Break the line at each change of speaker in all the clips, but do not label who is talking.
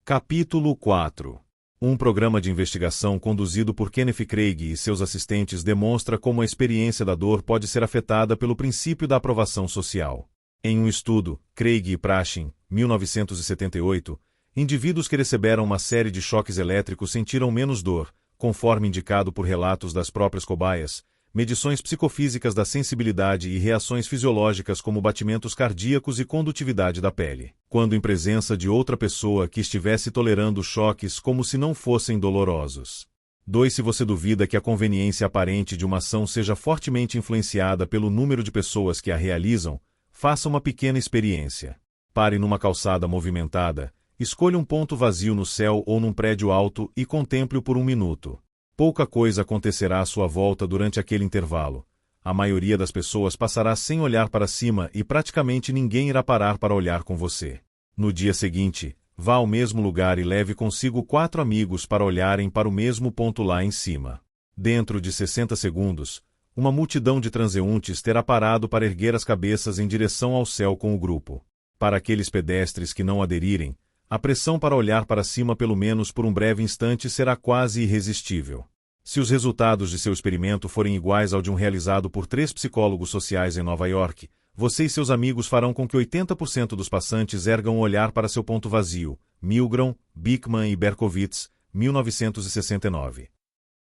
Capítulo 4. Um programa de investigação conduzido por Kenneth Craig e seus assistentes demonstra como a experiência da dor pode ser afetada pelo princípio da aprovação social. Em um estudo, Craig e Prashin, 1978, indivíduos que receberam uma série de choques elétricos sentiram menos dor, conforme indicado por relatos das próprias cobaias, medições psicofísicas da sensibilidade e reações fisiológicas como batimentos cardíacos e condutividade da pele, quando em presença de outra pessoa que estivesse tolerando choques como se não fossem dolorosos. 2. Se você duvida que a conveniência aparente de uma ação seja fortemente influenciada pelo número de pessoas que a realizam, faça uma pequena experiência. Pare numa calçada movimentada, escolha um ponto vazio no céu ou num prédio alto e contemple-o por um minuto. Pouca coisa acontecerá à sua volta durante aquele intervalo. A maioria das pessoas passará sem olhar para cima e praticamente ninguém irá parar para olhar com você. No dia seguinte, vá ao mesmo lugar e leve consigo 4 amigos para olharem para o mesmo ponto lá em cima. Dentro de 60 segundos, uma multidão de transeuntes terá parado para erguer as cabeças em direção ao céu com o grupo. Para aqueles pedestres que não aderirem, a pressão para olhar para cima pelo menos por um breve instante será quase irresistível. Se os resultados de seu experimento forem iguais ao de um realizado por 3 psicólogos sociais em Nova York, você e seus amigos farão com que 80% dos passantes ergam o olhar para seu ponto vazio. Milgram, Bickman e Berkowitz, 1969.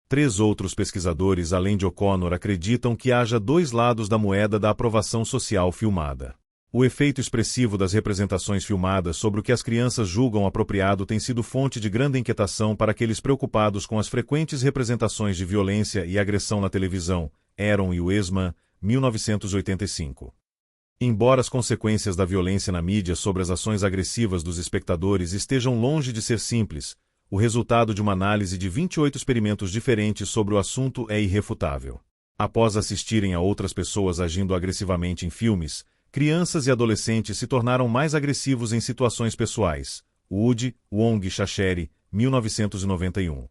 3 outros pesquisadores além de O'Connor acreditam que haja 2 lados da moeda da aprovação social filmada. O efeito expressivo das representações filmadas sobre o que as crianças julgam apropriado tem sido fonte de grande inquietação para aqueles preocupados com as frequentes representações de violência e agressão na televisão. Aaron e Weisman, 1985. Embora as consequências da violência na mídia sobre as ações agressivas dos espectadores estejam longe de ser simples, o resultado de uma análise de 28 experimentos diferentes sobre o assunto é irrefutável. Após assistirem a outras pessoas agindo agressivamente em filmes, crianças e adolescentes se tornaram mais agressivos em situações pessoais. Wood, Wong e Shacheri, 1991.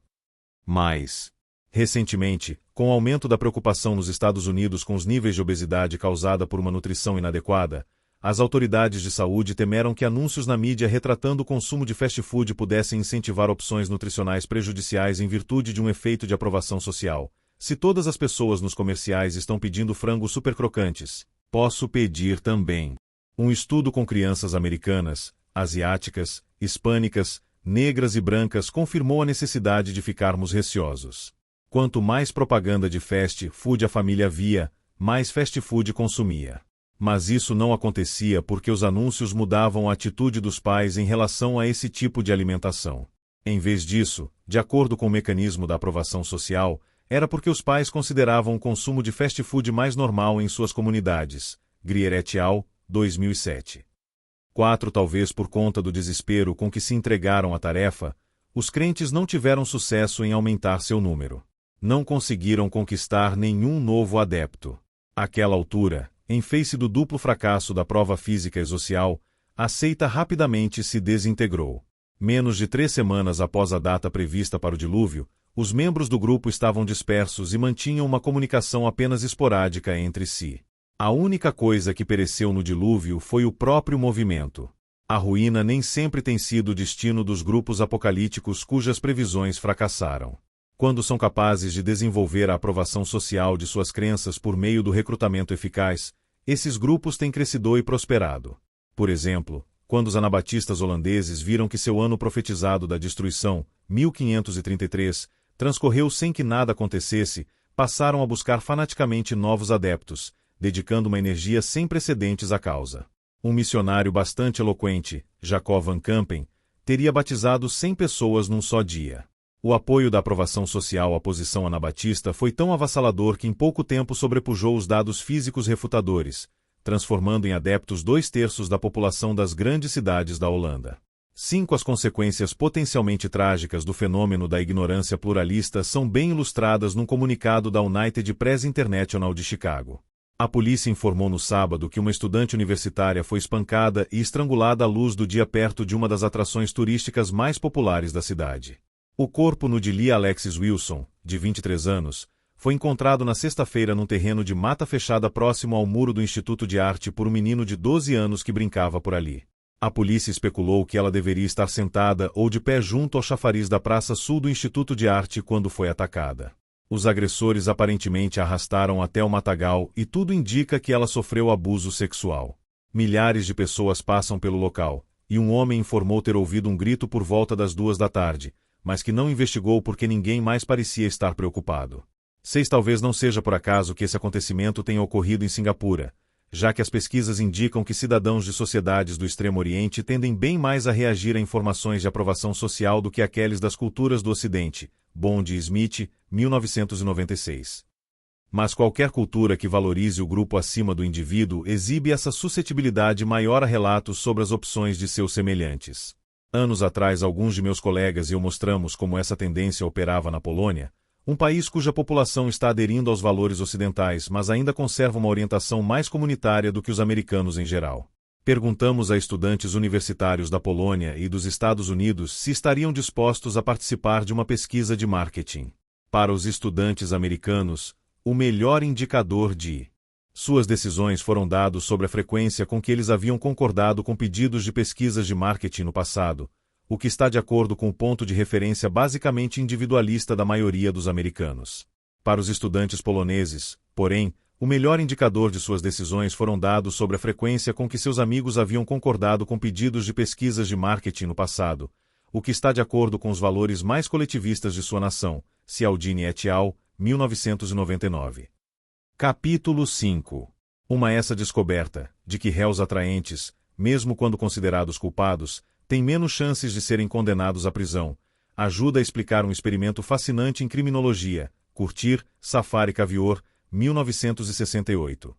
Mais recentemente, com o aumento da preocupação nos Estados Unidos com os níveis de obesidade causada por uma nutrição inadequada, as autoridades de saúde temeram que anúncios na mídia retratando o consumo de fast food pudessem incentivar opções nutricionais prejudiciais em virtude de um efeito de aprovação social. Se todas as pessoas nos comerciais estão pedindo frangos super crocantes, posso pedir também. Um estudo com crianças americanas, asiáticas, hispânicas, negras e brancas confirmou a necessidade de ficarmos receosos. Quanto mais propaganda de fast food a família via, mais fast food consumia. Mas isso não acontecia porque os anúncios mudavam a atitude dos pais em relação a esse tipo de alimentação. Em vez disso, de acordo com o mecanismo da aprovação social, era porque os pais consideravam o consumo de fast food mais normal em suas comunidades. Grier et al., 2007. 4. Talvez por conta do desespero com que se entregaram à tarefa, os crentes não tiveram sucesso em aumentar seu número. Não conseguiram conquistar nenhum novo adepto. Àquela altura, em face do duplo fracasso da prova física e social, a seita rapidamente se desintegrou. Menos de 3 semanas após a data prevista para o dilúvio, os membros do grupo estavam dispersos e mantinham uma comunicação apenas esporádica entre si. A única coisa que pereceu no dilúvio foi o próprio movimento. A ruína nem sempre tem sido o destino dos grupos apocalípticos cujas previsões fracassaram. Quando são capazes de desenvolver a aprovação social de suas crenças por meio do recrutamento eficaz, esses grupos têm crescido e prosperado. Por exemplo, quando os anabatistas holandeses viram que seu ano profetizado da destruição, 1533, transcorreu sem que nada acontecesse, passaram a buscar fanaticamente novos adeptos, dedicando uma energia sem precedentes à causa. Um missionário bastante eloquente, Jacob van Campen, teria batizado 100 pessoas num só dia. O apoio da aprovação social à posição anabatista foi tão avassalador que em pouco tempo sobrepujou os dados físicos refutadores, transformando em adeptos 2/3 da população das grandes cidades da Holanda. 5. As consequências potencialmente trágicas do fenômeno da ignorância pluralista são bem ilustradas num comunicado da United Press International de Chicago. A polícia informou no sábado que uma estudante universitária foi espancada e estrangulada à luz do dia perto de uma das atrações turísticas mais populares da cidade. O corpo nu de Lee Alexis Wilson, de 23 anos, foi encontrado na sexta-feira num terreno de mata fechada próximo ao muro do Instituto de Arte por um menino de 12 anos que brincava por ali. A polícia especulou que ela deveria estar sentada ou de pé junto ao chafariz da Praça Sul do Instituto de Arte quando foi atacada. Os agressores aparentemente a arrastaram até o matagal e tudo indica que ela sofreu abuso sexual. Milhares de pessoas passam pelo local, e um homem informou ter ouvido um grito por volta das 2 da tarde, mas que não investigou porque ninguém mais parecia estar preocupado. 6 Talvez não seja por acaso que esse acontecimento tenha ocorrido em Singapura, já que as pesquisas indicam que cidadãos de sociedades do Extremo Oriente tendem bem mais a reagir a informações de aprovação social do que aqueles das culturas do Ocidente. Bond e Smith, 1996. Mas qualquer cultura que valorize o grupo acima do indivíduo exibe essa suscetibilidade maior a relatos sobre as opções de seus semelhantes. Anos atrás, alguns de meus colegas e eu mostramos como essa tendência operava na Polônia, um país cuja população está aderindo aos valores ocidentais, mas ainda conserva uma orientação mais comunitária do que os americanos em geral. Perguntamos a estudantes universitários da Polônia e dos Estados Unidos se estariam dispostos a participar de uma pesquisa de marketing. Para os estudantes americanos, o melhor indicador de suas decisões foram dados sobre a frequência com que eles haviam concordado com pedidos de pesquisas de marketing no passado, o que está de acordo com o ponto de referência basicamente individualista da maioria dos americanos. Para os estudantes poloneses, porém, o melhor indicador de suas decisões foram dados sobre a frequência com que seus amigos haviam concordado com pedidos de pesquisas de marketing no passado, o que está de acordo com os valores mais coletivistas de sua nação. Cialdini et al., 1999. Capítulo 5. Essa descoberta, de que réus atraentes, mesmo quando considerados culpados, têm menos chances de serem condenados à prisão, ajuda a explicar um experimento fascinante em criminologia, Curtir, Safari Cavior, 1968.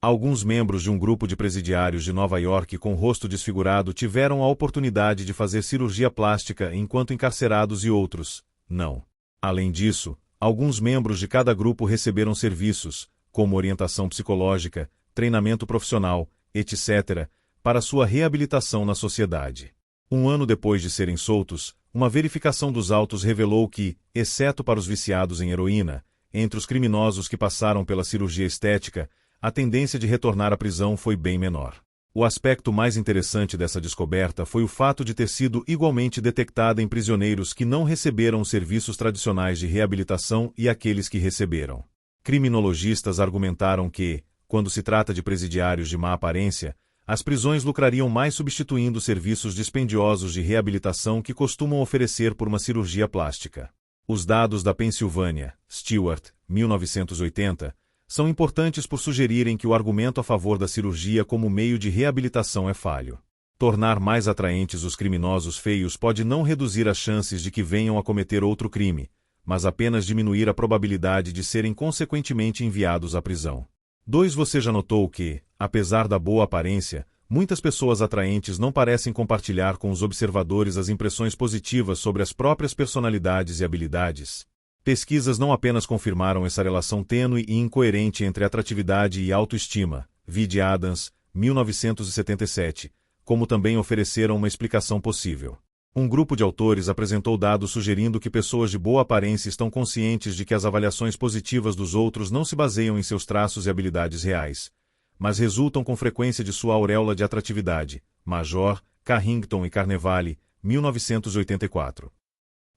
Alguns membros de um grupo de presidiários de Nova York com rosto desfigurado tiveram a oportunidade de fazer cirurgia plástica enquanto encarcerados e outros, não. Além disso, alguns membros de cada grupo receberam serviços, como orientação psicológica, treinamento profissional, etc., para sua reabilitação na sociedade. Um ano depois de serem soltos, uma verificação dos autos revelou que, exceto para os viciados em heroína, entre os criminosos que passaram pela cirurgia estética, a tendência de retornar à prisão foi bem menor. O aspecto mais interessante dessa descoberta foi o fato de ter sido igualmente detectada em prisioneiros que não receberam os serviços tradicionais de reabilitação e aqueles que receberam. Criminologistas argumentaram que, quando se trata de presidiários de má aparência, as prisões lucrariam mais substituindo serviços dispendiosos de reabilitação que costumam oferecer por uma cirurgia plástica. Os dados da Pensilvânia, Stewart, 1980, são importantes por sugerirem que o argumento a favor da cirurgia como meio de reabilitação é falho. Tornar mais atraentes os criminosos feios pode não reduzir as chances de que venham a cometer outro crime, mas apenas diminuir a probabilidade de serem consequentemente enviados à prisão. 2. Você já notou que, apesar da boa aparência, muitas pessoas atraentes não parecem compartilhar com os observadores as impressões positivas sobre as próprias personalidades e habilidades? Pesquisas não apenas confirmaram essa relação tênue e incoerente entre atratividade e autoestima, vide Adams, 1977, como também ofereceram uma explicação possível. Um grupo de autores apresentou dados sugerindo que pessoas de boa aparência estão conscientes de que as avaliações positivas dos outros não se baseiam em seus traços e habilidades reais, mas resultam com frequência de sua auréola de atratividade. Major, Carrington e Carnevale, 1984.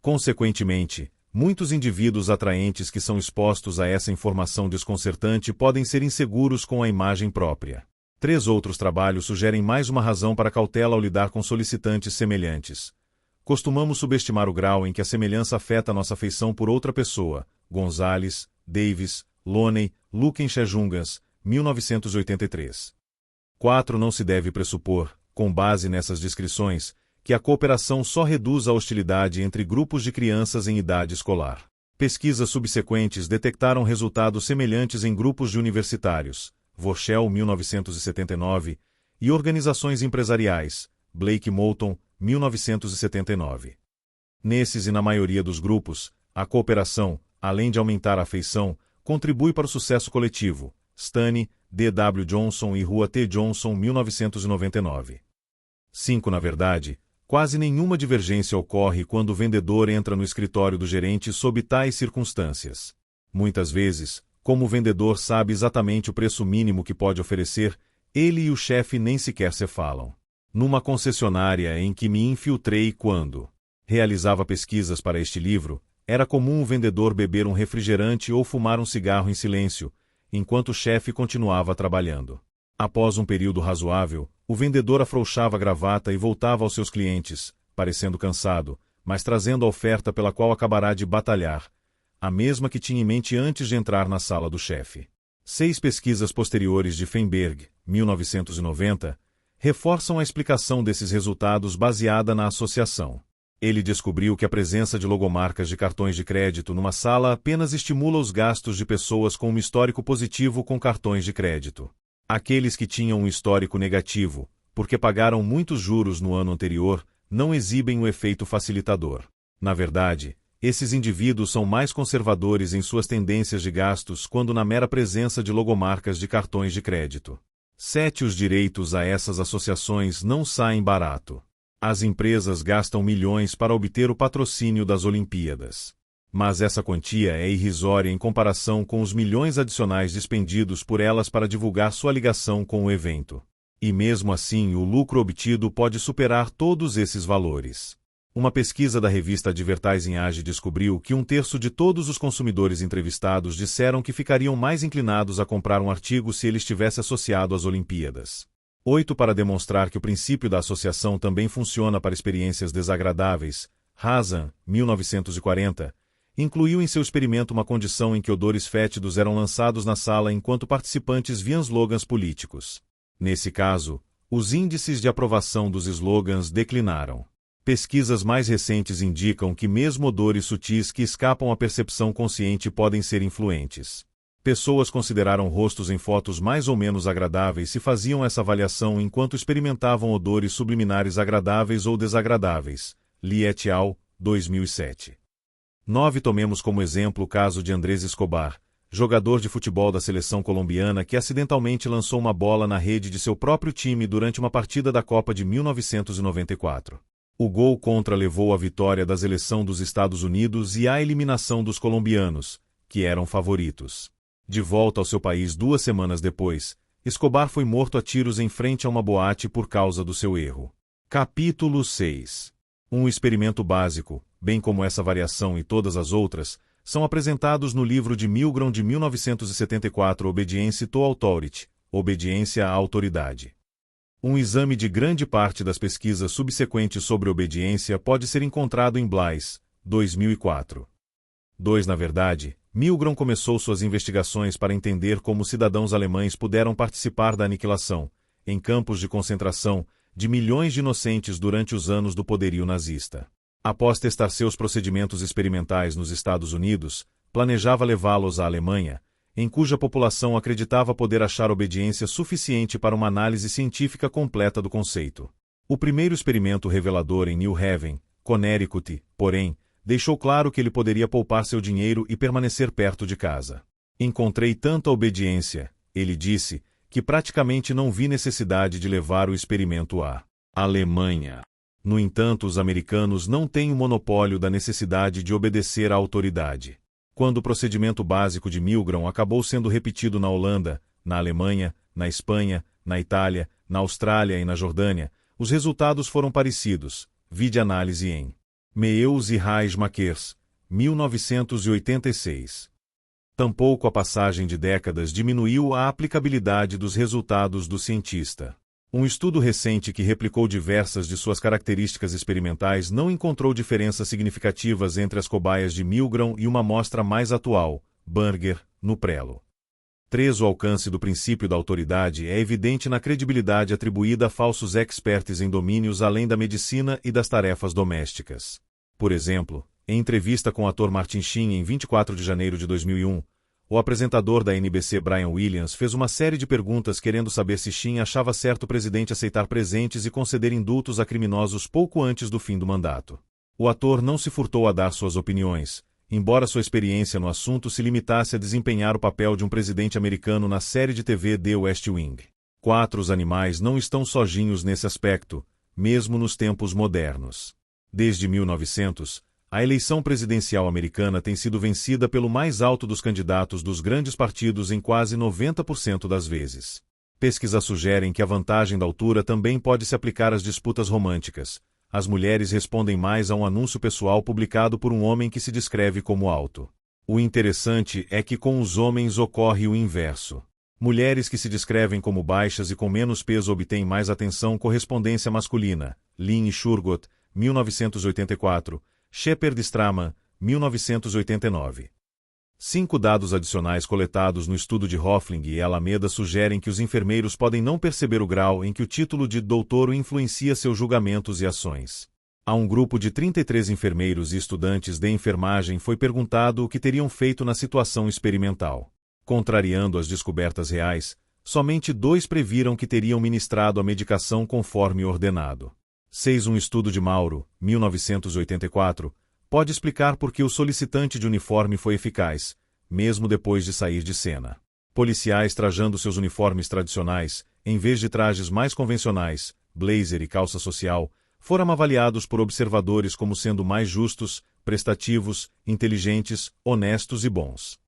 Consequentemente, muitos indivíduos atraentes que são expostos a essa informação desconcertante podem ser inseguros com a imagem própria. 3 outros trabalhos sugerem mais uma razão para cautela ao lidar com solicitantes semelhantes. Costumamos subestimar o grau em que a semelhança afeta nossa afeição por outra pessoa. Gonzalez, Davis, Loney, Luken-Chejungas, 1983. 4. Não se deve pressupor, com base nessas descrições, que a cooperação só reduz a hostilidade entre grupos de crianças em idade escolar. Pesquisas subsequentes detectaram resultados semelhantes em grupos de universitários, Vorschel, 1979, e organizações empresariais, Blake Moulton, 1979. Nesses e na maioria dos grupos, a cooperação, além de aumentar a afeição, contribui para o sucesso coletivo. Stani, D. W. Johnson e Rua T. Johnson, 1999. 5. Na verdade, quase nenhuma divergência ocorre quando o vendedor entra no escritório do gerente sob tais circunstâncias. Muitas vezes, como o vendedor sabe exatamente o preço mínimo que pode oferecer, ele e o chefe nem sequer se falam. Numa concessionária em que me infiltrei quando realizava pesquisas para este livro, era comum o vendedor beber um refrigerante ou fumar um cigarro em silêncio, enquanto o chefe continuava trabalhando. Após um período razoável, o vendedor afrouxava a gravata e voltava aos seus clientes, parecendo cansado, mas trazendo a oferta pela qual acabará de batalhar, a mesma que tinha em mente antes de entrar na sala do chefe. 6 pesquisas posteriores de Feinberg, 1990, reforçam a explicação desses resultados baseada na associação. Ele descobriu que a presença de logomarcas de cartões de crédito numa sala apenas estimula os gastos de pessoas com um histórico positivo com cartões de crédito. Aqueles que tinham um histórico negativo, porque pagaram muitos juros no ano anterior, não exibem o efeito facilitador. Na verdade, esses indivíduos são mais conservadores em suas tendências de gastos quando na mera presença de logomarcas de cartões de crédito. 7. Os direitos a essas associações não saem barato. As empresas gastam milhões para obter o patrocínio das Olimpíadas. Mas essa quantia é irrisória em comparação com os milhões adicionais despendidos por elas para divulgar sua ligação com o evento. E mesmo assim, o lucro obtido pode superar todos esses valores. Uma pesquisa da revista Advertising Age descobriu que 1/3 de todos os consumidores entrevistados disseram que ficariam mais inclinados a comprar um artigo se ele estivesse associado às Olimpíadas. 8. Para demonstrar que o princípio da associação também funciona para experiências desagradáveis, Hazan, 1940, incluiu em seu experimento uma condição em que odores fétidos eram lançados na sala enquanto participantes viam slogans políticos. Nesse caso, os índices de aprovação dos slogans declinaram. Pesquisas mais recentes indicam que mesmo odores sutis que escapam à percepção consciente podem ser influentes. Pessoas consideraram rostos em fotos mais ou menos agradáveis se faziam essa avaliação enquanto experimentavam odores subliminares agradáveis ou desagradáveis. Lee et al., 2007. 9. Tomemos como exemplo o caso de Andrés Escobar, jogador de futebol da seleção colombiana que acidentalmente lançou uma bola na rede de seu próprio time durante uma partida da Copa de 1994. O gol contra levou à vitória da seleção dos Estados Unidos e à eliminação dos colombianos, que eram favoritos. De volta ao seu país 2 semanas depois, Escobar foi morto a tiros em frente a uma boate por causa do seu erro. Capítulo 6. Um experimento básico, bem como essa variação e todas as outras, são apresentados no livro de Milgram de 1974 Obedience to Authority, Obediência à Autoridade. Um exame de grande parte das pesquisas subsequentes sobre obediência pode ser encontrado em Blythe, 2004. 2. Na verdade, Milgram começou suas investigações para entender como cidadãos alemães puderam participar da aniquilação, em campos de concentração, de milhões de inocentes durante os anos do poderio nazista. Após testar seus procedimentos experimentais nos Estados Unidos, planejava levá-los à Alemanha, em cuja população acreditava poder achar obediência suficiente para uma análise científica completa do conceito. O primeiro experimento revelador em New Haven, Connecticut, porém, deixou claro que ele poderia poupar seu dinheiro e permanecer perto de casa. Encontrei tanta obediência, ele disse, que praticamente não vi necessidade de levar o experimento à Alemanha. No entanto, os americanos não têm o monopólio da necessidade de obedecer à autoridade. Quando o procedimento básico de Milgram acabou sendo repetido na Holanda, na Alemanha, na Espanha, na Itália, na Austrália e na Jordânia, os resultados foram parecidos. Vide análise em Meeus e Reis-Makers, 1986. Tampouco a passagem de décadas diminuiu a aplicabilidade dos resultados do cientista. Um estudo recente que replicou diversas de suas características experimentais não encontrou diferenças significativas entre as cobaias de Milgram e uma amostra mais atual, Burger, no prelo. 3. O alcance do princípio da autoridade é evidente na credibilidade atribuída a falsos experts em domínios além da medicina e das tarefas domésticas. Por exemplo, em entrevista com o ator Martin Sheen em 24 de janeiro de 2001, o apresentador da NBC Brian Williams fez uma série de perguntas querendo saber se Sheen achava certo o presidente aceitar presentes e conceder indultos a criminosos pouco antes do fim do mandato. O ator não se furtou a dar suas opiniões, embora sua experiência no assunto se limitasse a desempenhar o papel de um presidente americano na série de TV The West Wing. 4. Os animais não estão sozinhos nesse aspecto, mesmo nos tempos modernos. Desde 1900, a eleição presidencial americana tem sido vencida pelo mais alto dos candidatos dos grandes partidos em quase 90% das vezes. Pesquisas sugerem que a vantagem da altura também pode se aplicar às disputas românticas. As mulheres respondem mais a um anúncio pessoal publicado por um homem que se descreve como alto. O interessante é que com os homens ocorre o inverso. Mulheres que se descrevem como baixas e com menos peso obtêm mais atenção correspondência masculina. Lin e Shurgot, 1984, Shepard e Straman, 1989. 5 dados adicionais coletados no estudo de Hoffling e Alameda sugerem que os enfermeiros podem não perceber o grau em que o título de doutor influencia seus julgamentos e ações. A um grupo de 33 enfermeiros e estudantes de enfermagem foi perguntado o que teriam feito na situação experimental. Contrariando as descobertas reais, somente 2 previram que teriam ministrado a medicação conforme ordenado. 6. Um estudo de Mauro, 1984, pode explicar por que o solicitante de uniforme foi eficaz, mesmo depois de sair de cena. Policiais trajando seus uniformes tradicionais, em vez de trajes mais convencionais, blazer e calça social, foram avaliados por observadores como sendo mais justos, prestativos, inteligentes, honestos e bons.